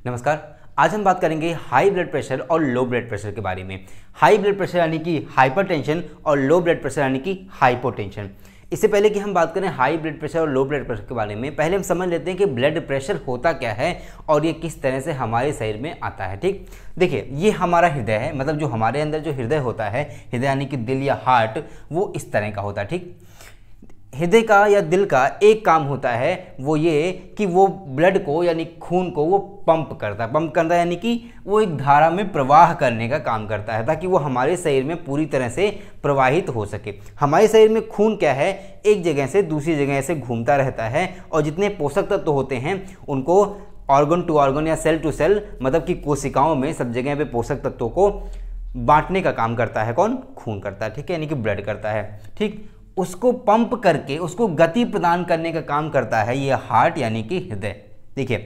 नमस्कार। आज हम बात करेंगे हाई ब्लड प्रेशर और लो ब्लड प्रेशर के बारे में। हाई ब्लड प्रेशर यानी कि हाइपरटेंशन और लो ब्लड प्रेशर यानी कि हाइपोटेंशन। इससे पहले कि हम बात करें हाई ब्लड प्रेशर और लो ब्लड प्रेशर के बारे में, पहले हम समझ लेते हैं कि ब्लड प्रेशर होता क्या है और ये किस तरह से हमारे शरीर में आता है। ठीक, देखिए ये हमारा हृदय है, मतलब जो हमारे अंदर जो हृदय होता है, हृदय यानी कि दिल या हार्ट, वो इस तरह का होता है। ठीक, हृदय का या दिल का एक काम होता है वो ये कि वो ब्लड को यानी खून को वो पंप करता है यानी कि वो एक धारा में प्रवाह करने का काम करता है ताकि वो हमारे शरीर में पूरी तरह से प्रवाहित हो सके। हमारे शरीर में खून क्या है, एक जगह से दूसरी जगह से घूमता रहता है और जितने पोषक तत्व होते हैं उनको ऑर्गन टू ऑर्गन या सेल टू सेल, मतलब कि कोशिकाओं में सब जगह पे पोषक तत्वों को बांटने का काम करता है। कौन? खून करता है। ठीक है, यानी कि ब्लड करता है। ठीक, उसको पंप करके उसको गति प्रदान करने का काम करता है ये हार्ट यानी कि हृदय। देखिए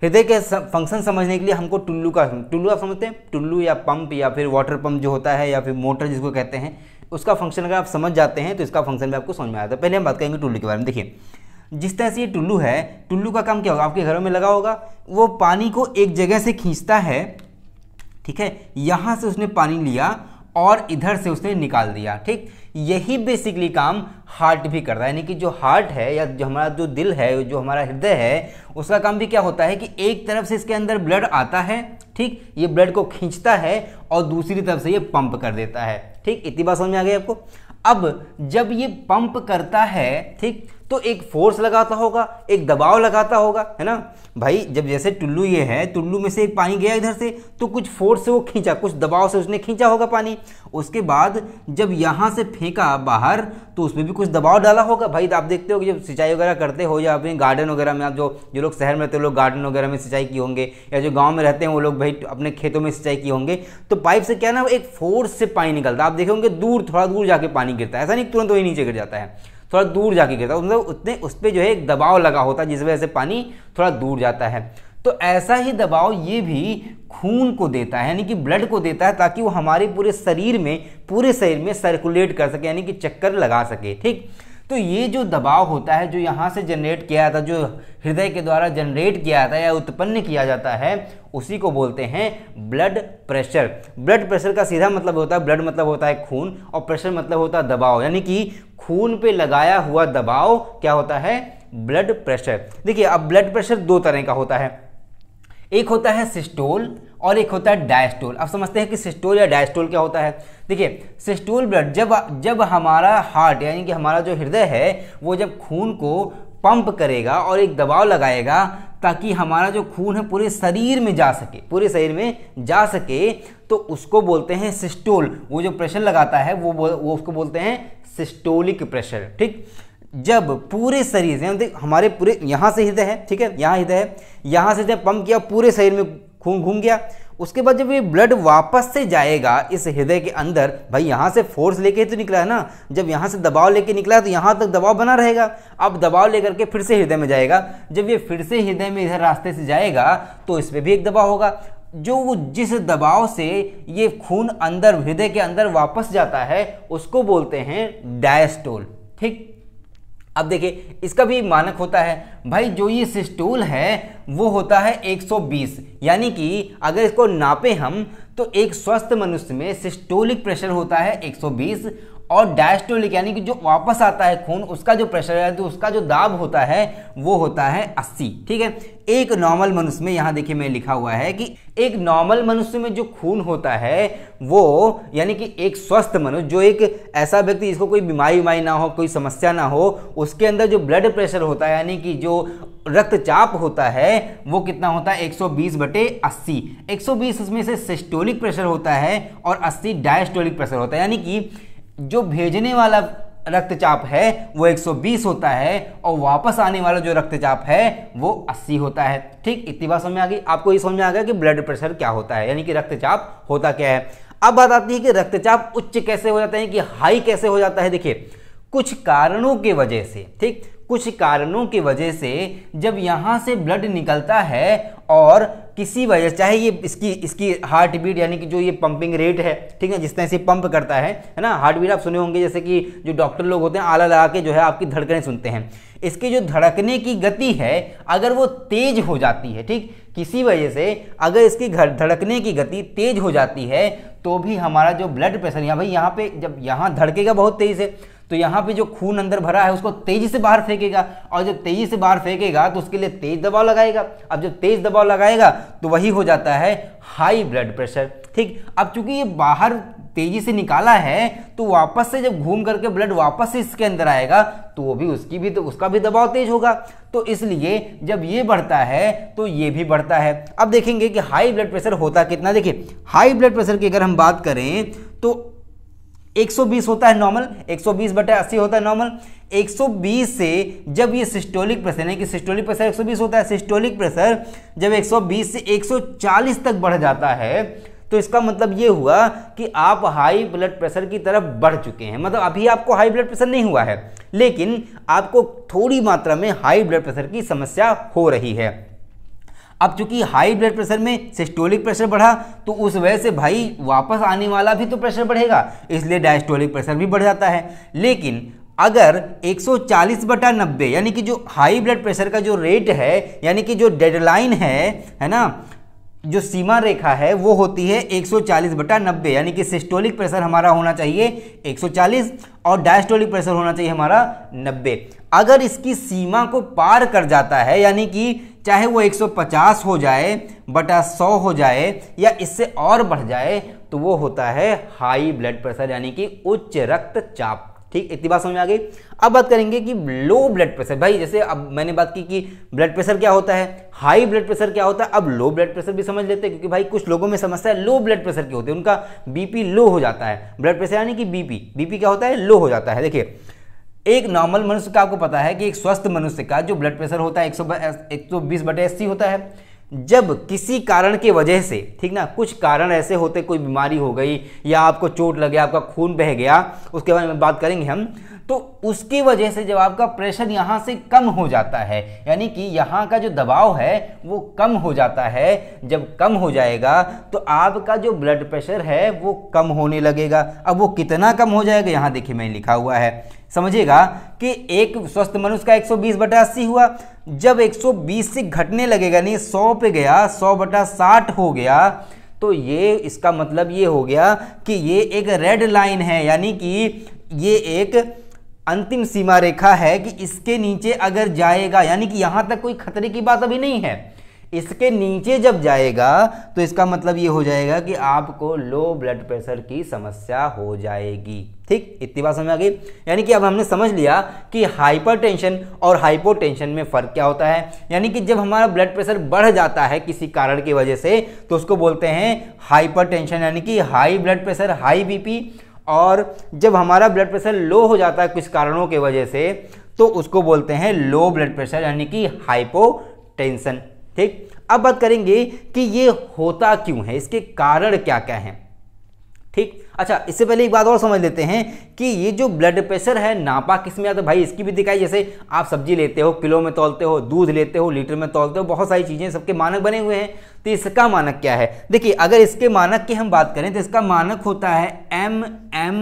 हृदय के फंक्शन समझने के लिए हमको टुल्लू आप समझते हैं, टुल्लू या पंप या फिर वाटर पंप जो होता है या फिर मोटर जिसको कहते हैं, उसका फंक्शन अगर आप समझ जाते हैं तो इसका फंक्शन भी आपको समझ में आता है। पहले हम बात करेंगे टुल्लू के बारे में। देखिए जिस तरह से ये टुल्लू है, टुल्लू का काम क्या होगा, आपके घरों में लगा होगा, वो पानी को एक जगह से खींचता है। ठीक है, यहाँ से उसने पानी लिया और इधर से उसने निकाल दिया। ठीक, यही बेसिकली काम हार्ट भी करता है, यानी कि जो हार्ट है या जो हमारा जो दिल है, जो हमारा हृदय है, उसका काम भी क्या होता है कि एक तरफ से इसके अंदर ब्लड आता है। ठीक, ये ब्लड को खींचता है और दूसरी तरफ से ये पंप कर देता है। ठीक, इतनी बात समझ में आ गई आपको। अब जब ये पंप करता है, ठीक, तो एक फोर्स लगाता होगा, एक दबाव लगाता होगा, है ना भाई। जब जैसे टुल्लू ये है, टुल्लू में से एक पानी गया इधर से तो कुछ फोर्स से वो खींचा, कुछ दबाव से उसने खींचा होगा पानी। उसके बाद जब यहाँ से फेंका बाहर तो उसमें भी कुछ दबाव डाला होगा। भाई आप देखते हो कि जब सिंचाई वगैरह करते हो या अपने गार्डन वगैरह में, आप जो लोग शहर में रहते हैं, लोग गार्डन वगैरह में सिंचाई की होंगे, या जो गाँव में रहते हैं वो लोग भाई अपने खेतों में सिंचाई की होंगे, तो पाइप से क्या ना एक फोर्स से पानी निकलता है। आप देखे होंगे दूर, थोड़ा दूर जाके पानी गिरता है, ऐसा नहीं तुरंत वही नीचे गिर जाता है, थोड़ा दूर जाके गिरता है, मतलब उतने उस पर जो है एक दबाव लगा होता है जिस वजह से पानी थोड़ा दूर जाता है। तो ऐसा ही दबाव ये भी खून को देता है, यानी कि ब्लड को देता है, ताकि वो हमारे पूरे शरीर में सर्कुलेट कर सके, यानी कि चक्कर लगा सके। ठीक, तो ये जो दबाव होता है जो यहाँ से जनरेट किया जाता है, जो हृदय के द्वारा जनरेट किया जाता है या उत्पन्न किया जाता है, उसी को बोलते हैं ब्लड प्रेशर। ब्लड प्रेशर का सीधा मतलब होता है, ब्लड मतलब होता है खून और प्रेशर मतलब होता है दबाव, यानी कि खून पे लगाया हुआ दबाव क्या होता है, ब्लड प्रेशर। देखिए अब ब्लड प्रेशर दो तरह का होता है, एक होता है सिस्टोल और एक होता है डायस्टोल। अब समझते हैं कि सिस्टोल या डायस्टोल क्या होता है। देखिए सिस्टोल ब्लड जब हमारा हार्ट यानी कि हमारा जो हृदय है वो जब खून को पंप करेगा और एक दबाव लगाएगा ताकि हमारा जो खून है पूरे शरीर में जा सके, तो उसको बोलते हैं सिस्टोल। वो जो प्रेशर लगाता है वो उसको बोलते हैं सिस्टोलिक प्रेशर। ठीक, जब पूरे शरीर से हमारे पूरे यहाँ से हृदय है, ठीक है, यहाँ हृदय है, यहाँ से जब पंप किया पूरे शरीर में खून घूम गया, उसके बाद जब ये ब्लड वापस से जाएगा इस हृदय के अंदर, भाई यहाँ से फोर्स लेके तो निकला है ना, जब यहाँ से दबाव लेके निकला है तो यहाँ तक दबाव बना रहेगा। अब दबाव लेकर के फिर से हृदय में जाएगा, जब ये फिर से हृदय में इधर रास्ते से जाएगा तो इसमें भी एक दबाव होगा, जो जिस दबाव से ये खून अंदर हृदय के अंदर वापस जाता है उसको बोलते हैं डायस्टोल। ठीक, अब देखिए इसका भी मानक होता है भाई, जो ये सिस्टोल है वो होता है 120, यानी कि अगर इसको नापे हम तो एक स्वस्थ मनुष्य में सिस्टोलिक प्रेशर होता है 120 और डायस्टोलिक यानी कि जो वापस आता है खून उसका जो प्रेशर है तो उसका जो दाब होता है वो होता है 80। ठीक है, एक नॉर्मल मनुष्य में, यहाँ देखिए मैं लिखा हुआ है कि एक नॉर्मल मनुष्य में जो खून होता है वो, यानी कि एक स्वस्थ मनुष्य, जो एक ऐसा व्यक्ति जिसको कोई बीमारी ना हो, कोई समस्या ना हो, उसके अंदर जो ब्लड प्रेशर होता है यानी कि जो रक्तचाप होता है वो कितना होता है 120/80। 120 उसमें से सिस्टोलिक प्रेशर होता है और 80 डायस्टोलिक प्रेशर होता है, यानी कि जो भेजने वाला रक्तचाप है वो 120 होता है और वापस आने वाला जो रक्तचाप है वो 80 होता है। ठीक, इतनी बात समझ में आ गई आपको। ये समझ में आ गया कि ब्लड प्रेशर क्या होता है, यानी कि रक्तचाप होता क्या है। अब बात आती है कि रक्तचाप उच्च कैसे हो जाता है कि हाई कैसे हो जाता है। देखिए कुछ कारणों की वजह से, ठीक, कुछ कारणों की वजह से जब यहाँ से ब्लड निकलता है और किसी वजह चाहे ये इसकी हार्ट बीट यानी कि जो ये पंपिंग रेट है, ठीक है, जिस तरह से पंप करता है ना, हार्ट बीट आप सुने होंगे, जैसे कि जो डॉक्टर लोग होते हैं आला लगा के जो है आपकी धड़कनें सुनते हैं, इसकी जो धड़कने की गति है अगर वो तेज हो जाती है, ठीक, किसी वजह से अगर इसकी धड़कने की गति तेज हो जाती है तो भी हमारा जो ब्लड प्रेशर यहाँ पे जब यहाँ धड़केगा बहुत तेज से तो यहाँ पे जो खून अंदर भरा है उसको तेजी से बाहर फेंकेगा, और जब तेजी से बाहर फेंकेगा तो उसके लिए तेज दबाव लगाएगा। अब जब तेज दबाव लगाएगा तो वही हो जाता है हाई ब्लड प्रेशर, ठीक। अब चूंकि ये बाहर तेजी से निकाला है तो वापस से जब घूम करके ब्लड वापस से इसके अंदर आएगा तो वो भी उसका भी दबाव तेज होगा, तो इसलिए जब ये बढ़ता है तो ये भी बढ़ता है। अब देखेंगे कि हाई ब्लड प्रेशर होता कितना। देखिए हाई ब्लड प्रेशर की अगर हम बात करें तो 120 होता है नॉर्मल, 120/80 होता है नॉर्मल। 120 से जब ये सिस्टोलिक प्रेशर है कि सिस्टोलिक प्रेशर 120 होता है, सिस्टोलिक प्रेशर जब 120 से 140 तक बढ़ जाता है तो इसका मतलब ये हुआ कि आप हाई ब्लड प्रेशर की तरफ बढ़ चुके हैं। मतलब अभी आपको हाई ब्लड प्रेशर नहीं हुआ है लेकिन आपको थोड़ी मात्रा में हाई ब्लड प्रेशर की समस्या हो रही है। अब चूंकि हाई ब्लड प्रेशर में सिस्टोलिक प्रेशर बढ़ा तो उस वजह से भाई वापस आने वाला भी तो प्रेशर बढ़ेगा, इसलिए डायस्टोलिक प्रेशर भी बढ़ जाता है। लेकिन अगर 140/90 यानी कि जो हाई ब्लड प्रेशर का जो रेट है यानी कि जो डेडलाइन है ना, जो सीमा रेखा है वो होती है 140/90 यानी कि सिस्टोलिक प्रेशर हमारा होना चाहिए 140 और डायस्टोलिक प्रेशर होना चाहिए हमारा 90। अगर इसकी सीमा को पार कर जाता है यानी कि चाहे वो 150 हो जाए बटा 100 हो जाए या इससे और बढ़ जाए तो वो होता है हाई ब्लड प्रेशर यानी कि उच्च रक्तचाप, ठीक। इतनी बात समझ में आ गई। अब बात करेंगे कि लो ब्लड प्रेशर। भाई जैसे अब मैंने बात की कि ब्लड प्रेशर क्या होता है, हाई ब्लड प्रेशर क्या होता है, अब लो ब्लड प्रेशर भी समझ लेते हैं क्योंकि भाई कुछ लोगों में समस्या लो ब्लड प्रेशर की होती है, उनका बीपी लो हो जाता है। ब्लड प्रेशर यानी कि बीपी क्या होता है, लो हो जाता है। देखिए एक नॉर्मल मनुष्य का आपको पता है कि एक स्वस्थ मनुष्य का जो ब्लड प्रेशर होता है 120/80 होता है। जब किसी कारण की वजह से, ठीक ना, कुछ कारण ऐसे होते, कोई बीमारी हो गई या आपको चोट लगे, आपका खून बह गया, उसके बारे में बात करेंगे हम, तो उसकी वजह से जब आपका प्रेशर यहाँ से कम हो जाता है यानी कि यहाँ का जो दबाव है वो कम हो जाता है, जब कम हो जाएगा तो आपका जो ब्लड प्रेशर है वो कम होने लगेगा। अब वो कितना कम हो जाएगा यहाँ देखिए मैंने लिखा हुआ है, समझिएगा कि एक स्वस्थ मनुष्य का 120/80 हुआ, जब 120 से घटने लगेगा नहीं 100 पे गया, 100/60 हो गया, तो ये इसका मतलब ये हो गया कि ये एक रेड लाइन है यानी कि ये एक अंतिम सीमा रेखा है कि इसके नीचे अगर जाएगा यानी कि यहाँ तक कोई खतरे की बात अभी नहीं है, इसके नीचे जब जाएगा तो इसका मतलब ये हो जाएगा कि आपको लो ब्लड प्रेशर की समस्या हो जाएगी, ठीक। इतनी बात समझ आ गई। यानी कि अब हमने समझ लिया कि हाइपरटेंशन और हाइपोटेंशन में फ़र्क क्या होता है। यानी कि जब हमारा ब्लड प्रेशर बढ़ जाता है किसी कारण की वजह से तो उसको बोलते हैं हाइपरटेंशन यानी कि high blood pressure, high BP, और जब हमारा ब्लड प्रेशर लो हो जाता है कुछ कारणों की वजह से तो उसको बोलते हैं लो ब्लड प्रेशर यानी कि हाइपोटेंशन, ठीक। अब बात करेंगे कि ये होता क्यों है, इसके कारण क्या क्या हैं, ठीक। अच्छा इससे पहले एक बात और समझ लेते हैं कि ये जो ब्लड प्रेशर है नापा किस में आता है। भाई इसकी भी दिखाई, जैसे आप सब्जी लेते हो किलो में तौलते हो, दूध लेते हो लीटर में तौलते हो, बहुत सारी चीज़ें सबके मानक बने हुए हैं। तो इसका मानक क्या है, देखिए अगर इसके मानक की हम बात करें तो इसका मानक होता है MM,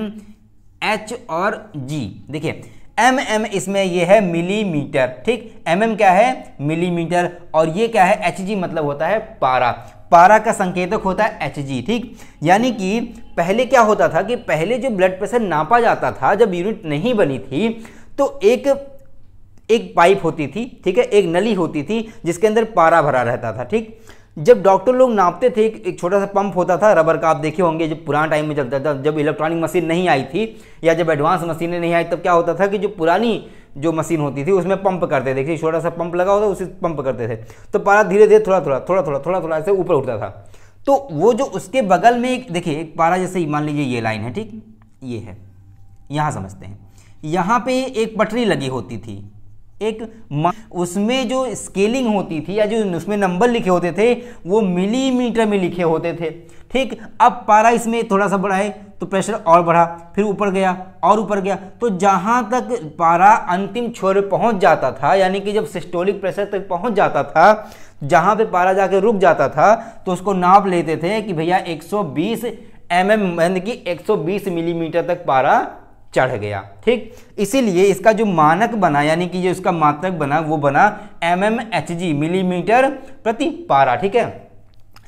H और G। देखिए MM इसमें ये है मिलीमीटर, ठीक। MM क्या है, मिलीमीटर, और ये क्या है, HG मतलब होता है पारा। पारा का संकेतक होता है Hg, ठीक। यानी कि पहले क्या होता था कि पहले जो ब्लड प्रेशर नापा जाता था, जब यूनिट नहीं बनी थी तो एक पाइप होती थी, ठीक है, एक नली होती थी जिसके अंदर पारा भरा रहता था, ठीक। जब डॉक्टर लोग नापते थे एक छोटा सा पंप होता था रबर का, आप देखे होंगे जब पुराना टाइम में चलता था, जब इलेक्ट्रॉनिक मशीन नहीं आई थी या जब एडवांस मशीनें नहीं आई तब क्या होता था कि जो पुरानी जो मशीन होती थी उसमें पंप करते थे, छोटा सा पंप लगा होता उसे पंप करते थे, तो पारा धीरे धीरे थोड़ा ऐसे ऊपर उठता था। तो वो जो उसके बगल में एक देखिए एक पारा, जैसे मान लीजिए ये लाइन है, ठीक, ये है, यहाँ समझते हैं, यहाँ पे एक पटरी लगी होती थी, उसमें जो स्केलिंग होती थी या जो उसमें नंबर लिखे होते थे वो मिलीमीटर में लिखे होते थे, ठीक। अब पारा इसमें थोड़ा सा बढ़ा है तो प्रेशर और बढ़ा, फिर ऊपर गया और ऊपर गया, तो जहां तक पारा अंतिम छोर पहुंच जाता था, यानी कि जब सिस्टोलिक प्रेशर तक पहुंच जाता था, जहां पे पारा जाके रुक जाता था, तो उसको नाप लेते थे कि भैया 120 mm यानी कि 120 मिलीमीटर तक पारा चढ़ गया। ठीक, इसीलिए इसका जो मानक बना, यानी कि जो इसका मात्रक बना, वो बना mmHg, मिलीमीटर प्रति पारा। ठीक है,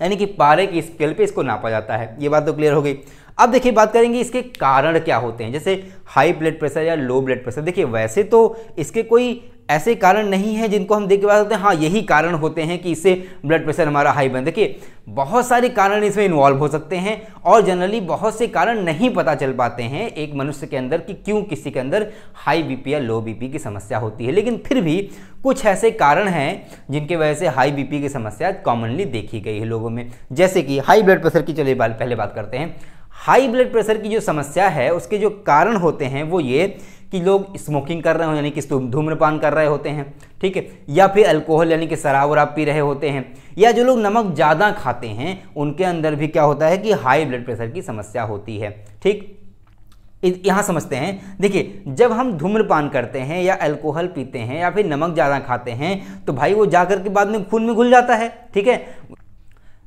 यानी कि पारे की स्केल पे इसको नापा जाता है। ये बात तो क्लियर हो गई। अब देखिए बात करेंगे इसके कारण क्या होते हैं, जैसे हाई ब्लड प्रेशर या लो ब्लड प्रेशर। देखिए वैसे तो इसके कोई ऐसे कारण नहीं है जिनको हम देख के बात करते हैं हाँ यही कारण होते हैं कि इससे ब्लड प्रेशर हमारा हाई बन। देखिए बहुत सारे कारण इसमें इन्वॉल्व हो सकते हैं और जनरली बहुत से कारण नहीं पता चल पाते हैं एक मनुष्य के अंदर कि क्यों किसी के अंदर हाई बीपी या लो बीपी की समस्या होती है, लेकिन फिर भी कुछ ऐसे कारण हैं जिनकी वजह से हाई बीपी की समस्या कॉमनली देखी गई है लोगों में। जैसे कि हाई ब्लड प्रेशर की, चलिए पहले बात करते हैं। हाई ब्लड प्रेशर की जो समस्या है उसके जो कारण होते हैं वो ये कि लोग स्मोकिंग कर रहे हो, यानी कि धूम्रपान कर रहे होते हैं, ठीक है, या फिर अल्कोहल यानी कि शराब वराब पी रहे होते हैं, या जो लोग नमक ज़्यादा खाते हैं उनके अंदर भी क्या होता है कि हाई ब्लड प्रेशर की समस्या होती है। ठीक, यहाँ समझते हैं। देखिए जब हम धूम्रपान करते हैं या अल्कोहल पीते हैं या फिर नमक ज़्यादा खाते हैं तो भाई वो जाकर के बाद में खून में घुल जाता है। ठीक है,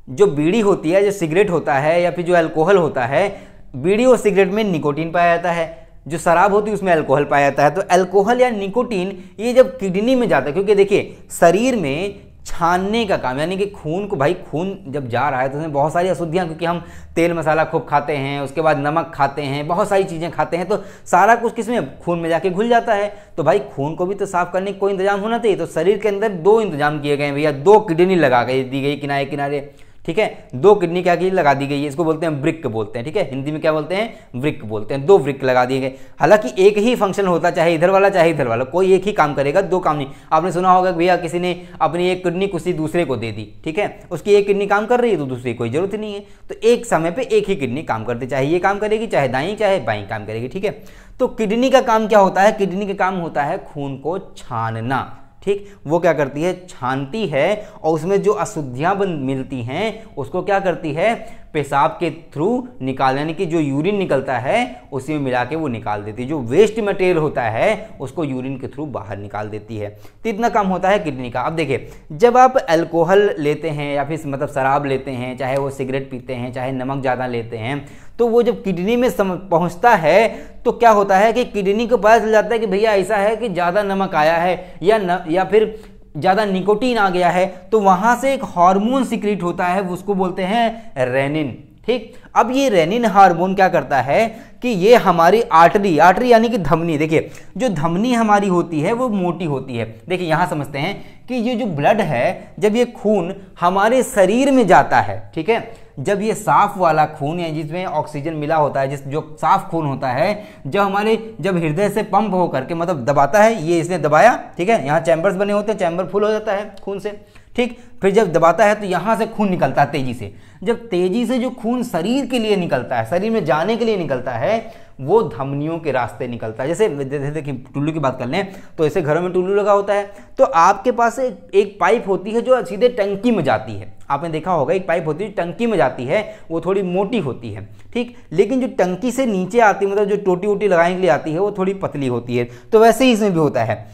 जो बीड़ी होती है, जो सिगरेट होता है या फिर जो अल्कोहल होता है, बीड़ी और सिगरेट में निकोटीन पाया जाता है, जो शराब होती है उसमें अल्कोहल पाया जाता है। तो अल्कोहल या निकोटीन ये जब किडनी में जाता है, क्योंकि देखिए शरीर में छानने का काम, यानी कि खून को, भाई खून जब जा रहा है तो उसमें बहुत सारी अशुद्धियाँ, क्योंकि हम तेल मसाला खूब खाते हैं, उसके बाद नमक खाते हैं, बहुत सारी चीज़ें खाते हैं, तो सारा कुछ किसमें, खून में जाके घुल जाता है। तो भाई खून को भी तो साफ करने का कोई इंतजाम होना चाहिए। तो शरीर के अंदर दो इंतजाम किए गए भैया, दो किडनी लगा दी गई किनारे किनारे। ठीक है, दो किडनी क्या की लगा दी गई है, इसको बोलते हैं वृक्क बोलते हैं। ठीक है, हिंदी में क्या बोलते हैं, वृक्क बोलते हैं। दो वृक्क लगा दिए गए। हालांकि एक ही फंक्शन होता, चाहे इधर वाला चाहे इधर वाला, कोई एक ही काम करेगा, दो काम नहीं। आपने सुना होगा कि भैया किसी ने अपनी एक किडनी किसी दूसरे को दे दी, ठीक है, उसकी एक किडनी काम कर रही है तो दूसरी कोई जरूरत नहीं है। तो एक समय पे एक ही किडनी काम करती, चाहे ये काम करेगी, चाहे दाईं चाहे बाईं काम करेगी। ठीक है, तो किडनी का काम क्या होता है, किडनी का काम होता है खून को छानना। ठीक, वो क्या करती है, छानती है और उसमें जो अशुद्धियां मिलती हैं उसको क्या करती है, पेशाब के थ्रू निकाल, यानी कि जो यूरिन निकलता है उसी में मिला के वो निकाल देती है। जो वेस्ट मटेरियल होता है उसको यूरिन के थ्रू बाहर निकाल देती है। तो इतना काम होता है किडनी का। अब देखिए जब आप अल्कोहल लेते हैं या फिर मतलब शराब लेते हैं, चाहे वो सिगरेट पीते हैं, चाहे नमक ज़्यादा लेते हैं, तो वो जब किडनी में पहुंचता है तो क्या होता है कि किडनी को पता चल जाता है कि भैया ऐसा है कि ज़्यादा नमक आया है या फिर ज़्यादा निकोटीन आ गया है। तो वहाँ से एक हार्मोन सिक्रीट होता है, उसको बोलते हैं रेनिन। ठीक, अब ये रेनिन हार्मोन क्या करता है कि ये हमारी आर्टरी यानी कि धमनी, देखिए जो धमनी हमारी होती है वो मोटी होती है। देखिए यहाँ समझते हैं कि ये जो ब्लड है, जब ये खून हमारे शरीर में जाता है, ठीक है, जब ये साफ वाला खून है जिसमें ऑक्सीजन मिला होता है, जो साफ खून होता है, जब हृदय से पंप होकर के मतलब दबाता है, ये इसने दबाया, ठीक है, यहाँ चैम्बर्स बने होते हैं, चैम्बर फुल हो जाता है खून से। ठीक, फिर जब दबाता है तो यहाँ से खून निकलता है तेजी से। जब तेजी से जो खून शरीर के लिए निकलता है, शरीर में जाने के लिए निकलता है, वो धमनियों के रास्ते निकलता है। जैसे देखिए टुल्लू की बात कर लें तो ऐसे घरों में टुल्लू लगा होता है, तो आपके पास एक पाइप होती है जो सीधे टंकी में जाती है। आपने देखा होगा एक पाइप होती है टंकी में जाती है, वो थोड़ी मोटी होती है। ठीक, लेकिन जो टंकी से नीचे आती है, मतलब जो टोटी वोटी लगाने के लिए आती है, वो थोड़ी पतली होती है। तो वैसे ही इसमें भी होता है।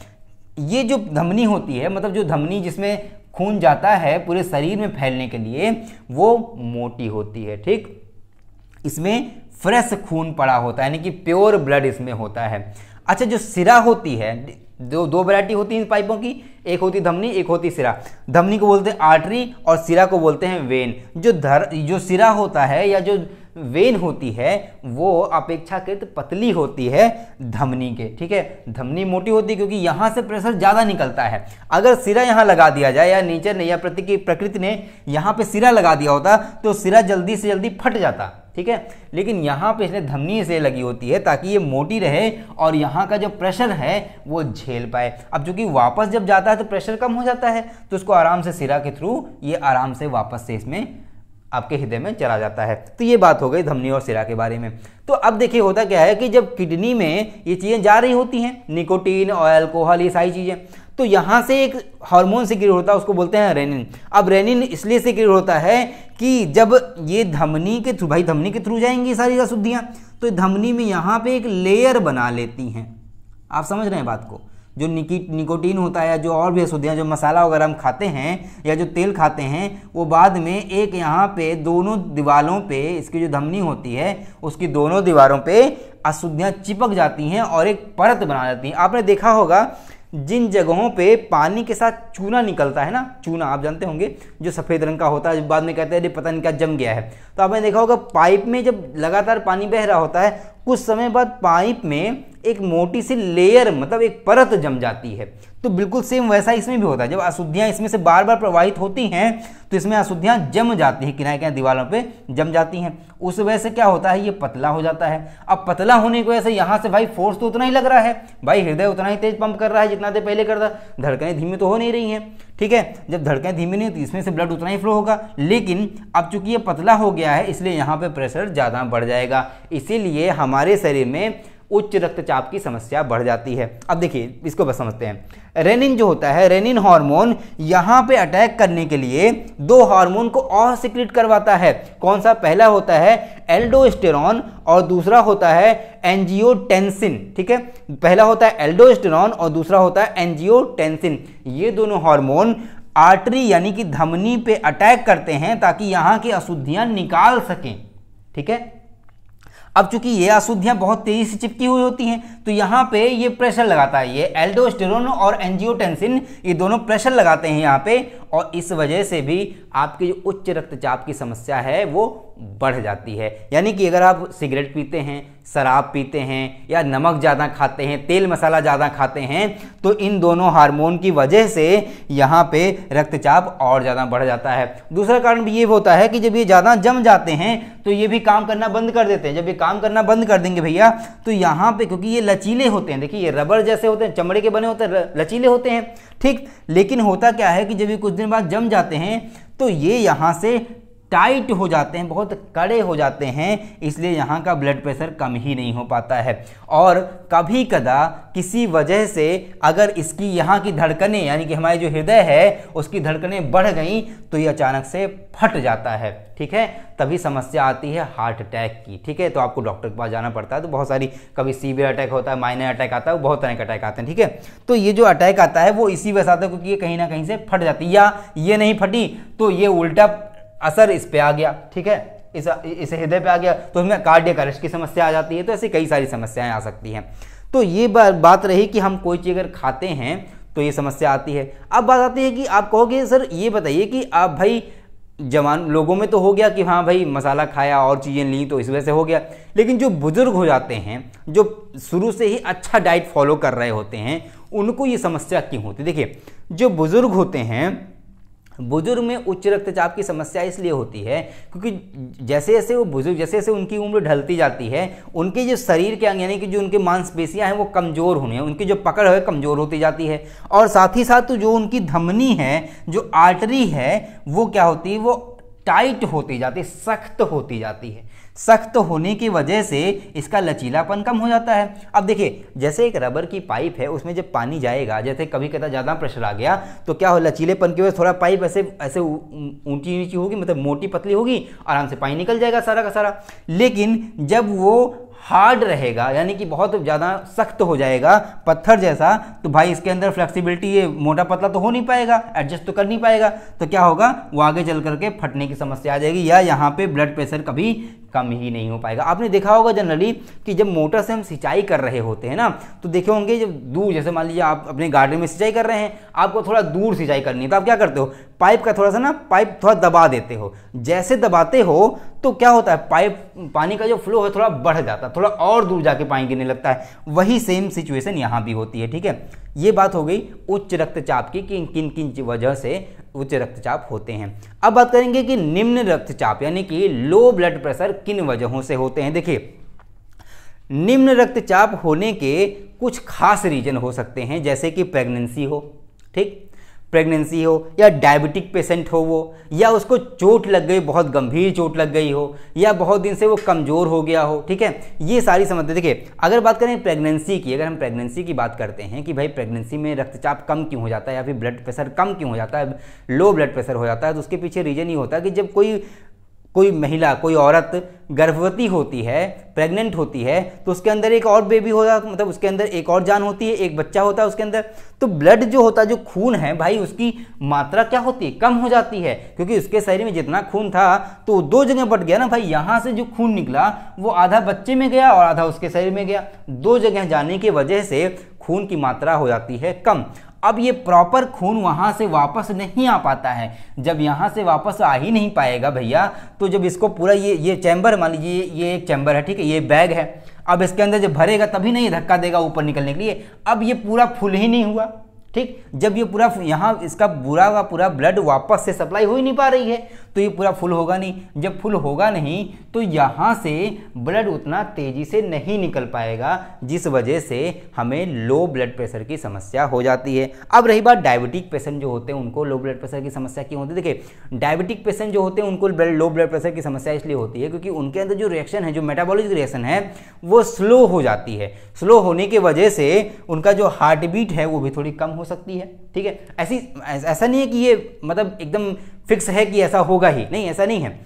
ये जो धमनी होती है, मतलब जो धमनी जिसमें खून जाता है पूरे शरीर में फैलने के लिए, वो मोटी होती है। ठीक, इसमें फ्रेश खून पड़ा होता है, यानी कि प्योर ब्लड इसमें होता है। अच्छा, जो सिरा होती है, दो वैरायटी होती है इन पाइपों की, एक होती धमनी, एक होती सिरा। धमनी को बोलते हैं आर्टरी और सिरा को बोलते हैं वेन। जो सिरा होता है या जो वेन होती है वो अपेक्षाकृत पतली होती है धमनी के। ठीक है, धमनी मोटी होती है क्योंकि यहाँ से प्रेशर ज़्यादा निकलता है। अगर सिरा यहाँ लगा दिया जाए या नेचर ने या प्रकृति ने यहाँ पे सिरा लगा दिया होता तो सिरा जल्दी से जल्दी फट जाता। ठीक है, लेकिन यहाँ पे इसने धमनी से लगी होती है ताकि ये मोटी रहे और यहाँ का जो प्रेशर है वो झेल पाए। अब चूंकि वापस जब जाता है तो प्रेशर कम हो जाता है, तो उसको आराम से सिरा के थ्रू ये आराम से वापस से इसमें आपके हृदय में चला जाता है। तो ये बात हो गई धमनी और सिरा के बारे में। तो अब देखिए होता क्या है कि जब किडनी में ये चीज़ें जा रही होती हैं, निकोटीन और अल्कोहल, ये सारी चीज़ें, तो यहाँ से एक हार्मोन सिक्रिएट होता है, उसको बोलते हैं रेनिन। अब रेनिन इसलिए सिक्रिएट होता है कि जब ये धमनी के थ्रू, भाई धमनी के थ्रू जाएंगी सारी अशुद्धियाँ, तो धमनी में यहाँ पे एक लेयर बना लेती हैं। आप समझ रहे हैं बात को? जो निकोटीन होता है या जो और भी अशुद्धियाँ, जो मसाला वगैरह हम खाते हैं या जो तेल खाते हैं, वो बाद में एक यहाँ पे दोनों दीवारों पे, इसकी जो धमनी होती है उसकी दोनों दीवारों पे अशुद्धियाँ चिपक जाती हैं और एक परत बना जाती हैं। आपने देखा होगा जिन जगहों पे पानी के साथ चूना निकलता है ना, चूना आप जानते होंगे जो सफ़ेद रंग का होता है, बाद में कहते हैं पता नहीं क्या जम गया है, तो आपने देखा होगा पाइप में जब लगातार पानी बह रहा होता है, कुछ समय बाद पाइप में एक मोटी सी लेयर, मतलब एक परत जम जाती है। तो बिल्कुल सेम वैसा इसमें भी होता है। जब अशुद्धियाँ इसमें से बार बार प्रवाहित होती हैं तो इसमें अशुद्धियाँ जम जाती हैं, किनारे किनारे दीवारों पे जम जाती हैं। उस वजह से क्या होता है, ये पतला हो जाता है। अब पतला होने की वजह से यहाँ से भाई फोर्स तो उतना ही लग रहा है, भाई हृदय उतना ही तेज पंप कर रहा है जितना देर पहले करता, धड़कनें धीमी तो हो नहीं रही हैं, ठीक है। जब धड़कनें धीमी नहीं तो इसमें से ब्लड उतना ही फ्लो होगा, लेकिन अब चूंकि ये पतला हो गया है इसलिए यहाँ पे प्रेशर ज़्यादा बढ़ जाएगा, इसीलिए हमारे शरीर में उच्च रक्तचाप की समस्या बढ़ जाती है। अब देखिए इसको बस समझते हैं। रेनिन जो होता है, रेनिन हार्मोन यहाँ पे अटैक करने के लिए दो हार्मोन को और सिक्रीट करवाता है। कौन सा? पहला होता है एल्डोस्टेरॉन और दूसरा होता है एंजियोटेंसिन, ठीक है। पहला होता है एल्डोस्टेरॉन और दूसरा होता है एंजियोटेंसिन। ये दोनों हार्मोन आर्टरी यानी कि धमनी पे अटैक करते हैं ताकि यहाँ की अशुद्धियाँ निकाल सकें, ठीक है। अब चूंकि ये अशुद्धियाँ बहुत तेजी से चिपकी हुई होती हैं तो यहाँ पे ये प्रेशर लगाता है, ये एल्डोस्टेरोन और एंजियोटेंसिन ये दोनों प्रेशर लगाते हैं यहाँ पे, और इस वजह से भी आपकी जो उच्च रक्तचाप की समस्या है वो बढ़ जाती है। यानी कि अगर आप सिगरेट पीते हैं, शराब पीते हैं या नमक ज़्यादा खाते हैं, तेल मसाला ज़्यादा खाते हैं, तो इन दोनों हार्मोन की वजह से यहाँ पे रक्तचाप और ज़्यादा बढ़ जाता है। दूसरा कारण भी ये होता है कि जब ये ज़्यादा जम जाते हैं तो ये भी काम करना बंद कर देते हैं। जब ये काम करना बंद कर देंगे भैया तो यहाँ पे, क्योंकि ये लचीले होते हैं, देखिए ये रबर जैसे होते हैं, चमड़े के बने होते हैं, लचीले होते हैं, ठीक। लेकिन होता क्या है कि जब ये कुछ दिन बाद जम जाते हैं तो ये यहाँ से टाइट हो जाते हैं, बहुत कड़े हो जाते हैं, इसलिए यहाँ का ब्लड प्रेशर कम ही नहीं हो पाता है। और कभी कदा किसी वजह से अगर इसकी यहाँ की धड़कनें यानी कि हमारी जो हृदय है उसकी धड़कनें बढ़ गई तो ये अचानक से फट जाता है, ठीक है। तभी समस्या आती है हार्ट अटैक की, ठीक है। तो आपको डॉक्टर के पास जाना पड़ता है। तो बहुत सारी, कभी सीवियर अटैक होता है, माइनर अटैक आता है, बहुत तरह के अटैक आते हैं, ठीक है। तो ये जो अटैक आता है वो इसी वजह से आता है क्योंकि ये कहीं ना कहीं से फट जाती है, या ये नहीं फटी तो ये उल्टा असर इस पे आ गया, ठीक है, इस हृदय पे आ गया तो हमें कार्डियक अरेस्ट की समस्या आ जाती है। तो ऐसी कई सारी समस्याएं आ सकती हैं। तो ये बात रही कि हम कोई चीज़ अगर खाते हैं तो ये समस्या आती है। अब बात आती है कि आप कहोगे सर ये बताइए कि आप भाई जवान लोगों में तो हो गया कि हाँ भाई मसाला खाया और चीज़ें ली तो इस वजह से हो गया, लेकिन जो बुजुर्ग हो जाते हैं, जो शुरू से ही अच्छा डाइट फॉलो कर रहे होते हैं, उनको ये समस्या क्यों होती है? देखिए जो बुजुर्ग होते हैं, बुजुर्ग में उच्च रक्तचाप की समस्या इसलिए होती है क्योंकि जैसे जैसे वो बुजुर्ग, जैसे जैसे उनकी उम्र ढलती जाती है, उनके जो शरीर के अंग यानी कि जो उनके मांसपेशियां हैं वो कमज़ोर होने, उनकी जो पकड़ है कमज़ोर होती जाती है, और साथ ही साथ जो उनकी धमनी है, जो आर्टरी है, वो क्या होती है, वो टाइट होती जाती है, सख्त होती जाती है। सख्त होने की वजह से इसका लचीलापन कम हो जाता है। अब देखिए जैसे एक रबर की पाइप है, उसमें जब पानी जाएगा, जैसे कभी कदा ज़्यादा प्रेशर आ गया तो क्या हो, लचीलेपन की वजह से थोड़ा पाइप ऐसे ऐसे ऊंची नीची होगी, मतलब मोटी पतली होगी, आराम से पानी निकल जाएगा सारा का सारा। लेकिन जब वो हार्ड रहेगा यानी कि बहुत ज़्यादा सख्त हो जाएगा, पत्थर जैसा, तो भाई इसके अंदर फ्लेक्सिबिलिटी, ये मोटा पतला तो हो नहीं पाएगा, एडजस्ट तो कर नहीं पाएगा, तो क्या होगा, वो आगे चल करके फटने की समस्या आ जाएगी, या यहाँ पे ब्लड प्रेशर कभी कम ही नहीं हो पाएगा। आपने देखा होगा जनरली कि जब मोटर से हम सिंचाई कर रहे होते हैं ना, तो देखे होंगे जब दूर, जैसे मान लीजिए आप अपने गार्डन में सिंचाई कर रहे हैं, आपको थोड़ा दूर सिंचाई करनी है, तो आप क्या करते हो, पाइप का थोड़ा सा ना, पाइप थोड़ा दबा देते हो। जैसे दबाते हो तो क्या होता है, पाइप पानी का जो फ्लो है थोड़ा बढ़ जाता है, थोड़ा और दूर जाके पानी गिरने लगता है। वही सेम सिचुएशन यहाँ भी होती है, ठीक है। ये बात हो गई उच्च रक्तचाप की कि किन किन वजह से उच्च रक्तचाप होते हैं। अब बात करेंगे कि निम्न रक्तचाप यानी कि लो ब्लड प्रेशर किन वजहों से होते हैं। देखिए निम्न रक्तचाप होने के कुछ खास रीजन हो सकते हैं, जैसे कि प्रेगनेंसी हो, ठीक, प्रेगनेंसी हो, या डायबिटिक पेशेंट हो वो, या उसको चोट लग गई, बहुत गंभीर चोट लग गई हो, या बहुत दिन से वो कमज़ोर हो गया हो, ठीक है, ये सारी समस्या। देखिए अगर बात करें प्रेगनेंसी की, अगर हम प्रेगनेंसी की बात करते हैं कि भाई प्रेगनेंसी में रक्तचाप कम क्यों हो जाता है या फिर ब्लड प्रेशर कम क्यों हो जाता है, लो ब्लड प्रेशर हो जाता है, तो उसके पीछे रीज़न ये होता है कि जब कोई महिला, कोई औरत गर्भवती होती है, प्रेग्नेंट होती है, तो उसके अंदर एक और बेबी हो जाता, मतलब उसके अंदर एक और जान होती है, एक बच्चा होता है उसके अंदर, तो ब्लड जो होता है, जो खून है भाई, उसकी मात्रा क्या होती है, कम हो जाती है, क्योंकि उसके शरीर में जितना खून था तो दो जगह बट गया ना भाई। यहाँ से जो खून निकला वो आधा बच्चे में गया और आधा उसके शरीर में गया, दो जगह जाने की वजह से खून की मात्रा हो जाती है कम। अब ये प्रॉपर खून वहाँ से वापस नहीं आ पाता है, जब यहाँ से वापस आ ही नहीं पाएगा भैया, तो जब इसको पूरा ये चैम्बर, मान लीजिए ये एक चैम्बर है, ठीक है, ये बैग है, अब इसके अंदर जब भरेगा तभी नहीं धक्का देगा ऊपर निकलने के लिए। अब ये पूरा फुल ही नहीं हुआ, ठीक, जब ये पूरा यहाँ इसका पूरा का पूरा ब्लड वापस से सप्लाई हो ही नहीं पा रही है, तो ये पूरा फुल होगा नहीं, जब फुल होगा नहीं तो यहाँ से ब्लड उतना तेज़ी से नहीं निकल पाएगा, जिस वजह से हमें लो ब्लड प्रेशर की समस्या हो जाती है। अब रही बात डायबिटिक पेशेंट जो होते हैं उनको लो ब्लड प्रेशर की समस्या क्यों होती है। देखिए डायबिटिक पेशेंट जो होते हैं उनको लो ब्लड प्रेशर की समस्या इसलिए होती है क्योंकि उनके अंदर जो रिएक्शन है, जो मेटाबॉलिक रिएक्शन है, वो स्लो हो जाती है। स्लो होने की वजह से उनका जो हार्ट बीट है वो भी थोड़ी कम हो सकती है, ठीक है। ऐसा नहीं है कि ये मतलब एकदम फिक्स है कि ऐसा होगा ही, नहीं, ऐसा नहीं है,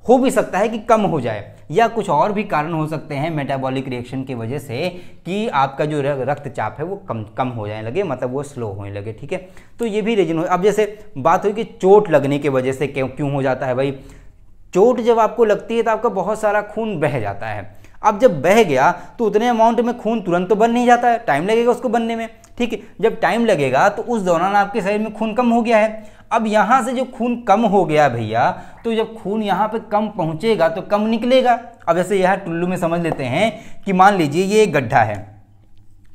हो भी सकता है कि कम हो जाए, या कुछ और भी कारण हो सकते हैं मेटाबॉलिक रिएक्शन की वजह से कि आपका जो रक्तचाप है वो कम हो जाने लगे, मतलब वो स्लो होने लगे, ठीक है। तो ये भी रीजन हो। अब जैसे बात हुई कि चोट लगने की वजह से क्यों हो जाता है भाई, चोट जब आपको लगती है तो आपका बहुत सारा खून बह जाता है। अब जब बह गया तो उतने अमाउंट में खून तुरंत तो बन नहीं जाता है, टाइम लगेगा उसको बनने में, ठीक है। जब टाइम लगेगा तो उस दौरान आपके शरीर में खून कम हो गया है। अब यहाँ से जो खून कम हो गया भैया, तो जब खून यहाँ पे कम पहुँचेगा तो कम निकलेगा। अब जैसे यहाँ टुल्लू में समझ लेते हैं कि मान लीजिए ये एक गड्ढा है,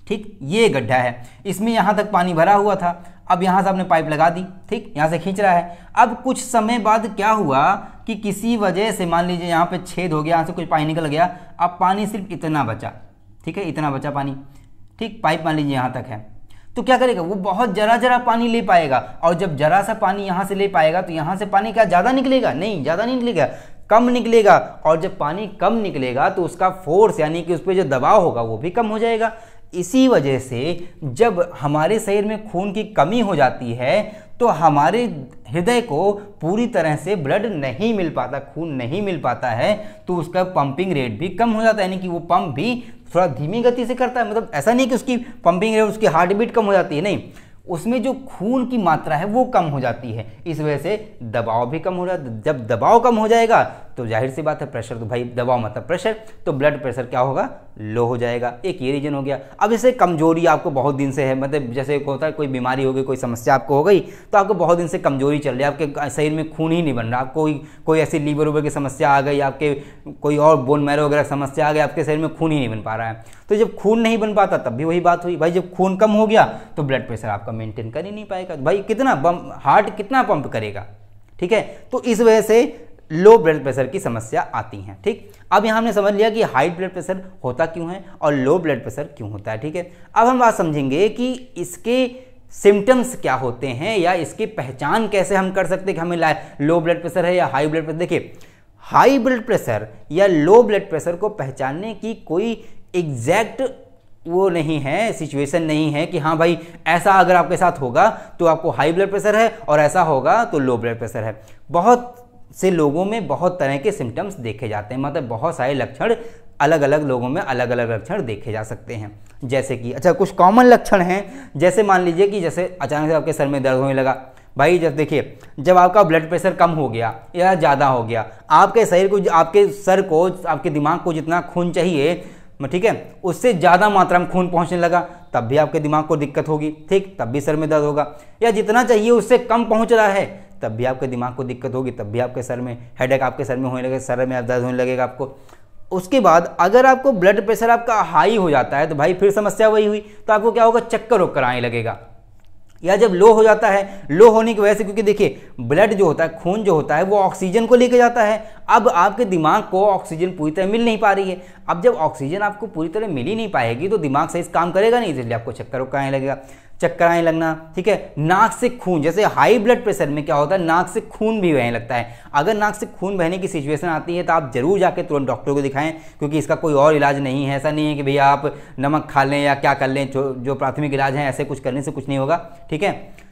ठीक, ये गड्ढा है, इसमें यहाँ तक पानी भरा हुआ था, अब यहाँ से आपने पाइप लगा दी, ठीक, यहाँ से खींच रहा है। अब कुछ समय बाद क्या हुआ कि किसी वजह से मान लीजिए यहाँ पे छेद हो गया, यहाँ से कुछ पानी निकल गया, अब पानी सिर्फ इतना बचा, ठीक है, इतना बचा पानी, ठीक, पाइप मान लीजिए यहाँ तक है, तो क्या करेगा वो, बहुत जरा पानी ले पाएगा, और जब जरा सा पानी यहाँ से ले पाएगा तो यहाँ से पानी क्या ज़्यादा निकलेगा, नहीं, ज़्यादा नहीं निकलेगा, कम निकलेगा। और जब पानी कम निकलेगा तो उसका फोर्स यानी कि उस पर जो दबाव होगा वो भी कम हो जाएगा। इसी वजह से जब हमारे शरीर में खून की कमी हो जाती है तो हमारे हृदय को पूरी तरह से ब्लड नहीं मिल पाता, खून नहीं मिल पाता है, तो उसका पंपिंग रेट भी कम हो जाता है, यानी कि वो पंप भी थोड़ा धीमी गति से करता है। मतलब ऐसा नहीं कि उसकी पंपिंग रेट, उसकी हार्ट बीट कम हो जाती है, नहीं, उसमें जो खून की मात्रा है वो कम हो जाती है। इस वजह से दबाव भी कम हो जाता है। जब दबाव कम हो जाएगा तो जाहिर सी बात है प्रेशर, तो भाई दबाव मतलब प्रेशर, तो ब्लड प्रेशर क्या होगा, लो हो जाएगा। एक ये रीजन हो गया। अब जैसे कमजोरी आपको बहुत दिन से है, मतलब जैसे होता है कोई बीमारी हो गई, कोई समस्या आपको हो गई, तो आपको बहुत दिन से कमजोरी चल रही है, आपके शरीर में खून ही नहीं बन रहा, आपको कोई ऐसी लीवर वूवर की समस्या आ गई, आपके कोई और बोन मैरो वगैरह समस्या आ गई, आपके शरीर में खून ही नहीं बन पा रहा है। तो जब खून नहीं बन पाता तब भी वही बात हुई भाई, जब खून कम हो गया तो ब्लड प्रेशर आपका मेंटेन कर ही नहीं पाएगा, भाई कितना हार्ट कितना पंप करेगा, ठीक है। तो इस वजह से लो ब्लड प्रेशर की समस्या आती हैं, ठीक। अब यहाँ हमने समझ लिया कि हाई ब्लड प्रेशर होता क्यों है और लो ब्लड प्रेशर क्यों होता है, ठीक है। अब हम बात समझेंगे कि इसके सिम्टम्स क्या होते हैं या इसकी पहचान कैसे हम कर सकते हैं कि हमें लो ब्लड प्रेशर है या हाई ब्लड प्रेशर। देखिए हाई ब्लड प्रेशर या लो ब्लड प्रेशर को पहचानने की कोई एग्जैक्ट वो नहीं है, सिचुएशन नहीं है कि हाँ भाई ऐसा अगर आपके साथ होगा तो आपको हाई ब्लड प्रेशर है और ऐसा होगा तो लो ब्लड प्रेशर है। बहुत से लोगों में बहुत तरह के सिम्टम्स देखे जाते हैं, मतलब बहुत सारे लक्षण अलग अलग लोगों में अलग अलग लक्षण देखे जा सकते हैं। जैसे कि अच्छा कुछ कॉमन लक्षण हैं, जैसे मान लीजिए कि जैसे अचानक से आपके सर में दर्द होने लगा, भाई जब देखिए जब आपका ब्लड प्रेशर कम हो गया या ज़्यादा हो गया, आपके शरीर को, आपके सर को, आपके दिमाग को जितना खून चाहिए, ठीक है, उससे ज़्यादा मात्रा में खून पहुंचने लगा, तब भी आपके दिमाग को दिक्कत होगी, ठीक, तब भी सर में दर्द होगा। या जितना चाहिए उससे कम पहुंच रहा है तब भी आपके दिमाग को दिक्कत होगी, तब भी आपके सर में हेडेक, आपके सर में होने लगेगा, सर में दर्द होने लगेगा आपको। उसके बाद अगर आपको ब्लड प्रेशर आपका हाई हो जाता है तो भाई फिर समस्या वही हुई, तो आपको क्या होगा, चक्कर वक्कर आने लगेगा। या जब लो हो जाता है, लो होने की वजह से, क्योंकि देखिए ब्लड जो होता है, खून जो होता है, वो ऑक्सीजन को लेके जाता है। अब आपके दिमाग को ऑक्सीजन पूरी तरह मिल नहीं पा रही है। अब जब ऑक्सीजन आपको पूरी तरह मिल ही नहीं पाएगी तो दिमाग सही से काम करेगा नहीं, इसलिए आपको चक्कर वक्कर आने लगेगा। चक्कर आने लगना, ठीक है, नाक से खून, जैसे हाई ब्लड प्रेशर में क्या होता है नाक से खून भी बहने लगता है। अगर नाक से खून बहने की सिचुएशन आती है तो आप जरूर जाके तुरंत डॉक्टर को दिखाएं, क्योंकि इसका कोई और इलाज नहीं है। ऐसा नहीं है कि भैया आप नमक खा लें या क्या कर लें, जो प्राथमिक इलाज है ऐसे कुछ करने से कुछ नहीं होगा, ठीक है।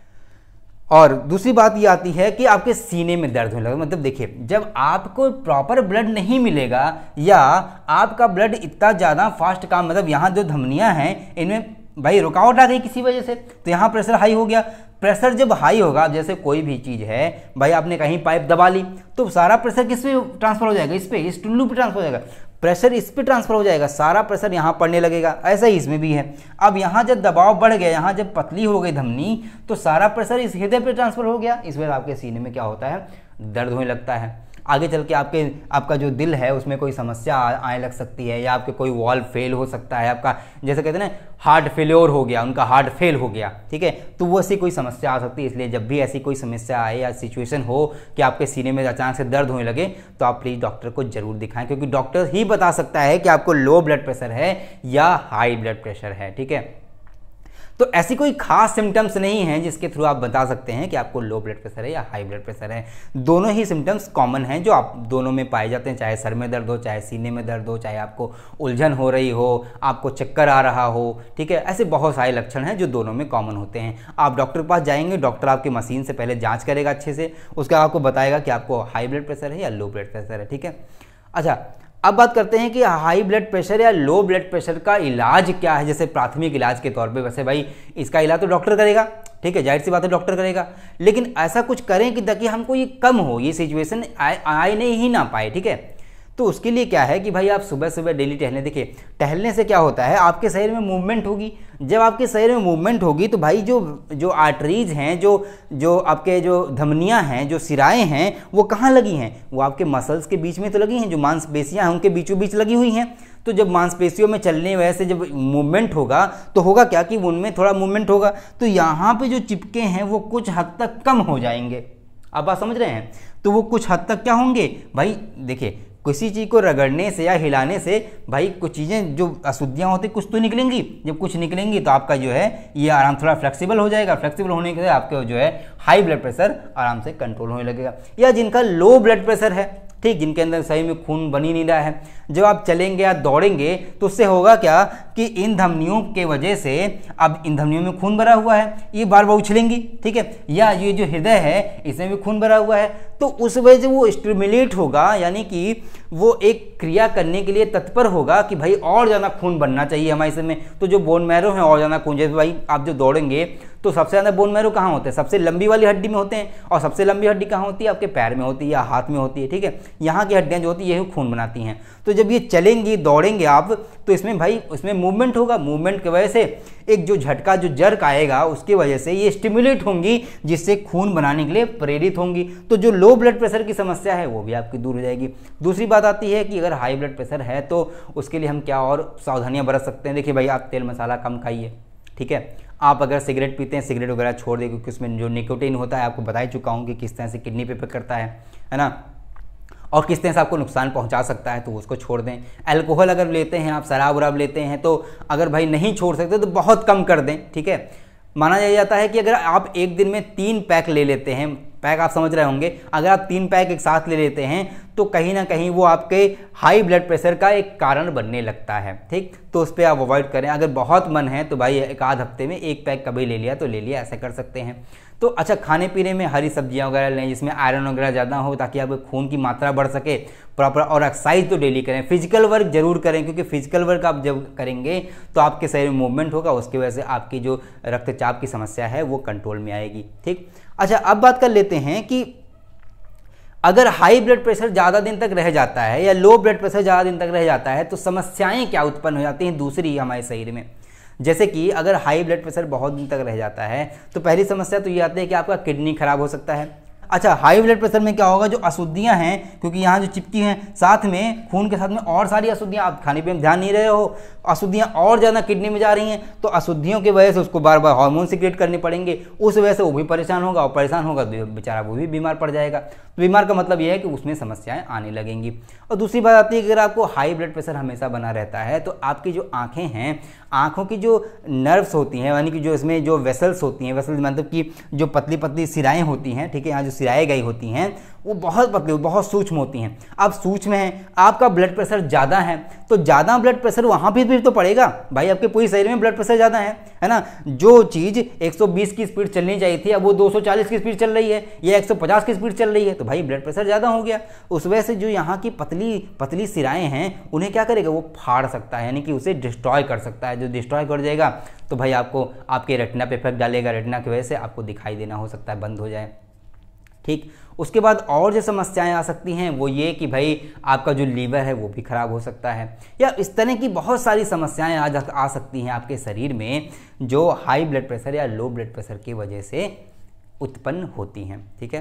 और दूसरी बात ये आती है कि आपके सीने में दर्द होने लगा, मतलब देखिए जब आपको प्रॉपर ब्लड नहीं मिलेगा या आपका ब्लड इतना ज़्यादा फास्ट काम, मतलब यहाँ जो धमनियाँ हैं इनमें भाई रुकावट आ गई किसी वजह से, तो यहाँ प्रेशर हाई हो गया। प्रेशर जब हाई होगा, जैसे कोई भी चीज़ है भाई, आपने कहीं पाइप दबा ली तो सारा प्रेशर किस पे ट्रांसफर हो जाएगा, इस पे, इस टुल्लू पे ट्रांसफर हो जाएगा, प्रेशर इस पे ट्रांसफर हो जाएगा, सारा प्रेशर यहाँ पड़ने लगेगा। ऐसा ही इसमें भी है। अब यहाँ जब दबाव बढ़ गया, यहाँ जब पतली हो गई धमनी, तो सारा प्रेशर इस हृदय पे ट्रांसफर हो गया। इस वजह आपके सीने में क्या होता है, दर्द होने लगता है। आगे चल के आपका जो दिल है उसमें कोई समस्या आने लग सकती है, या आपके कोई वॉल्व फेल हो सकता है, आपका जैसे कहते हैं ना हार्ट फेल्योर हो गया, उनका हार्ट फेल हो गया, ठीक है, तो वो ऐसी कोई समस्या आ सकती है। इसलिए जब भी ऐसी कोई समस्या आए या सिचुएशन हो कि आपके सीने में अचानक से दर्द होने लगे, तो आप प्लीज़ डॉक्टर को जरूर दिखाएं, क्योंकि डॉक्टर ही बता सकता है कि आपको लो ब्लड प्रेशर है या हाई ब्लड प्रेशर है, ठीक है। तो ऐसी कोई खास सिम्टम्स नहीं है जिसके थ्रू आप बता सकते हैं कि आपको लो ब्लड प्रेशर है या हाई ब्लड प्रेशर है। दोनों ही सिम्टम्स कॉमन हैं जो आप दोनों में पाए जाते हैं, चाहे सर में दर्द हो, चाहे सीने में दर्द हो, चाहे आपको उलझन हो रही हो, आपको चक्कर आ रहा हो, ठीक है। ऐसे बहुत सारे लक्षण हैं जो दोनों में कॉमन होते हैं। आप डॉक्टर के पास जाएंगे, डॉक्टर आपकी मशीन से पहले जाँच करेगा अच्छे से, उसके बाद आपको बताएगा कि आपको हाई ब्लड प्रेशर है या लो ब्लड प्रेशर है, ठीक है। अच्छा, अब बात करते हैं कि हाई ब्लड प्रेशर या लो ब्लड प्रेशर का इलाज क्या है, जैसे प्राथमिक इलाज के तौर पे। वैसे भाई इसका इलाज तो डॉक्टर करेगा, ठीक है, जाहिर सी बात है डॉक्टर करेगा, लेकिन ऐसा कुछ करें कि ताकि हमको ये कम हो, ये सिचुएशन आने ही ना पाए, ठीक है। तो उसके लिए क्या है कि भाई आप सुबह सुबह डेली टहलने, देखिए टहलने से क्या होता है, आपके शरीर में मूवमेंट होगी। जब आपके शरीर में मूवमेंट होगी तो भाई जो आर्टरीज हैं, जो आपके जो धमनियां हैं, जो सिराएं हैं, वो कहाँ लगी हैं, वो आपके मसल्स के बीच में तो लगी हैं, जो मांसपेशियां हैं उनके बीचों बीच लगी हुई हैं। तो जब मांसपेशियों में चलने वजह से जब मूवमेंट होगा तो होगा क्या कि उनमें थोड़ा मूवमेंट होगा, तो यहाँ पे जो चिपके हैं वो कुछ हद तक कम हो जाएंगे। आप बात समझ रहे हैं, तो वो कुछ हद तक क्या होंगे भाई, देखिए किसी चीज़ को रगड़ने से या हिलाने से भाई कुछ चीज़ें जो अशुद्धियाँ होती कुछ तो निकलेंगी। जब कुछ निकलेंगी तो आपका जो है ये आराम थोड़ा फ्लेक्सिबल हो जाएगा। फ्लेक्सिबल होने के लिए आपके जो है हाई ब्लड प्रेशर आराम से कंट्रोल होने लगेगा। या जिनका लो ब्लड प्रेशर है, ठीक, जिनके अंदर सही में खून बन ही नहीं रहा है, जब आप चलेंगे या दौड़ेंगे तो उससे होगा क्या कि इन धमनियों के वजह से, अब इन धमनियों में खून भरा हुआ है, ये बार बार उछलेंगी, ठीक है, या ये जो हृदय है इसमें भी खून भरा हुआ है, तो उस वजह से वो स्टिमुलेट होगा, यानी कि वो एक क्रिया करने के लिए तत्पर होगा कि भाई और ज़्यादा खून बनना चाहिए हमारे इसमें। तो जो बोन मैरो है और ज़्यादा खून, जैसे भाई आप जो दौड़ेंगे तो सबसे ज़्यादा बोन मैरो कहाँ होते हैं, सबसे लंबी वाली हड्डी में होते हैं, और सबसे लंबी हड्डी कहाँ होती है, आपके पैर में होती है या हाथ में होती है, ठीक है। यहाँ की हड्डियाँ जो होती है यही खून बनाती हैं। तो जब ये चलेंगी दौड़ेंगे आप तो इसमें भाई उसमें मूवमेंट होगा, मूवमेंट की वजह से एक जो झटका जो जर्क आएगा उसकी वजह से ये स्टिमुलेट होंगी, जिससे खून बनाने के लिए प्रेरित होंगी। तो जो लो ब्लड प्रेशर की समस्या है वो भी आपकी दूर हो जाएगी। दूसरी बात आती है कि अगर हाई ब्लड प्रेशर है तो उसके लिए हम क्या और सावधानियां बरत सकते हैं। देखिए भाई आप तेल मसाला कम खाइए, ठीक है। आप अगर सिगरेट पीते हैं सिगरेट वगैरह छोड़ दें, क्योंकि उसमें जो निकोटीन होता है आपको बता ही चुका हूँ कि किस तरह से किडनी पे इफेक्ट करता है ना, और किस तरह से आपको नुकसान पहुंचा सकता है, तो उसको छोड़ दें। अल्कोहल अगर लेते हैं आप, शराब वराब लेते हैं, तो अगर भाई नहीं छोड़ सकते तो बहुत कम कर दें, ठीक है। माना जाता है कि अगर आप एक दिन में 3 पैक ले लेते हैं, पैक आप समझ रहे होंगे, अगर आप 3 पैक एक साथ ले लेते हैं तो कहीं ना कहीं वो आपके हाई ब्लड प्रेशर का एक कारण बनने लगता है, ठीक। तो उस पर आप अवॉइड करें। अगर बहुत मन है तो भाई एक आध हफ्ते में 1 पैक कभी ले लिया तो ले लिया, ऐसा कर सकते हैं। तो अच्छा, खाने पीने में हरी सब्जियां वगैरह लें जिसमें आयरन वगैरह ज़्यादा हो, ताकि आपके खून की मात्रा बढ़ सके प्रॉपर। और एक्सरसाइज तो डेली करें, फिजिकल वर्क जरूर करें, क्योंकि फिजिकल वर्क आप जब करेंगे तो आपके शरीर में मूवमेंट होगा, उसकी वजह से आपकी जो रक्तचाप की समस्या है वो कंट्रोल में आएगी, ठीक। अच्छा, अब बात कर लेते हैं कि अगर हाई ब्लड प्रेशर ज़्यादा दिन तक रह जाता है या लो ब्लड प्रेशर ज़्यादा दिन तक रह जाता है तो समस्याएं क्या उत्पन्न हो जाती हैं दूसरी हमारे शरीर में। जैसे कि अगर हाई ब्लड प्रेशर बहुत दिन तक रह जाता है तो पहली समस्या तो ये आती है कि आपका किडनी खराब हो सकता है। अच्छा, हाई ब्लड प्रेशर में क्या होगा, जो अशुद्धियां हैं, क्योंकि यहाँ जो चिपकी हैं साथ में खून के साथ में और सारी अशुद्धियां, आप खाने पीने में ध्यान नहीं रहे हो, अशुद्धियां और ज़्यादा किडनी में जा रही हैं, तो अशुद्धियों की वजह से उसको बार बार हार्मोन सिक्रेट करने पड़ेंगे, उस वजह से वो भी परेशान होगा, और परेशान होगा तो बेचारा वो भी बीमार पड़ जाएगा। तो बीमार का मतलब ये है कि उसमें समस्याएं आने लगेंगी। और दूसरी बात आती है कि अगर आपको हाई ब्लड प्रेशर हमेशा बना रहता है तो आपकी जो आँखें हैं, आँखों की जो नर्व्स होती हैं, यानी कि जो इसमें जो वेसल्स होती हैं, वेसल्स मतलब कि जो पतली पतली सिराएँ होती हैं, ठीक है, यहाँ जो सिराएँ गई होती हैं वो बहुत पतली, बहुत सूक्ष्म होती हैं। अब सूक्ष्म है, आपका ब्लड प्रेशर ज़्यादा है तो ज़्यादा ब्लड प्रेशर वहाँ भी तो पड़ेगा भाई, आपके पूरे शरीर में ब्लड प्रेशर ज़्यादा है ना। जो चीज़ 120 की स्पीड चलनी चाहिए थी अब वो 240 की स्पीड चल रही है या 150 की स्पीड चल रही है, तो भाई ब्लड प्रेशर ज़्यादा हो गया। उस वजह से जो यहाँ की पतली पतली सिराएँ हैं उन्हें क्या करेगा, वो फाड़ सकता है, यानी कि उसे डिस्ट्रॉय कर सकता है। जो डिस्ट्रॉय कर जाएगा तो भाई आपको आपके रेटिना पे इफेक्ट डालेगा, रेटिना की वजह से आपको दिखाई देना हो सकता है बंद हो जाए, ठीक। उसके बाद और जो समस्याएं आ सकती हैं वो ये कि भाई आपका जो लीवर है वो भी खराब हो सकता है, या इस तरह की बहुत सारी समस्याएं आ सकती हैं आपके शरीर में जो हाई ब्लड प्रेशर या लो ब्लड प्रेशर की वजह से उत्पन्न होती हैं, ठीक है।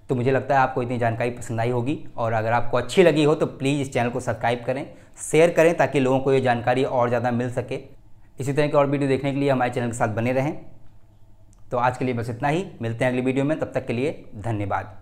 तो मुझे लगता है आपको इतनी जानकारी पसंद आई होगी, और अगर आपको अच्छी लगी हो तो प्लीज़ इस चैनल को सब्सक्राइब करें, शेयर करें, ताकि लोगों को ये जानकारी और ज़्यादा मिल सके। इसी तरह की और वीडियो देखने के लिए हमारे चैनल के साथ बने रहें। तो आज के लिए बस इतना ही, मिलते हैं अगली वीडियो में, तब तक के लिए धन्यवाद।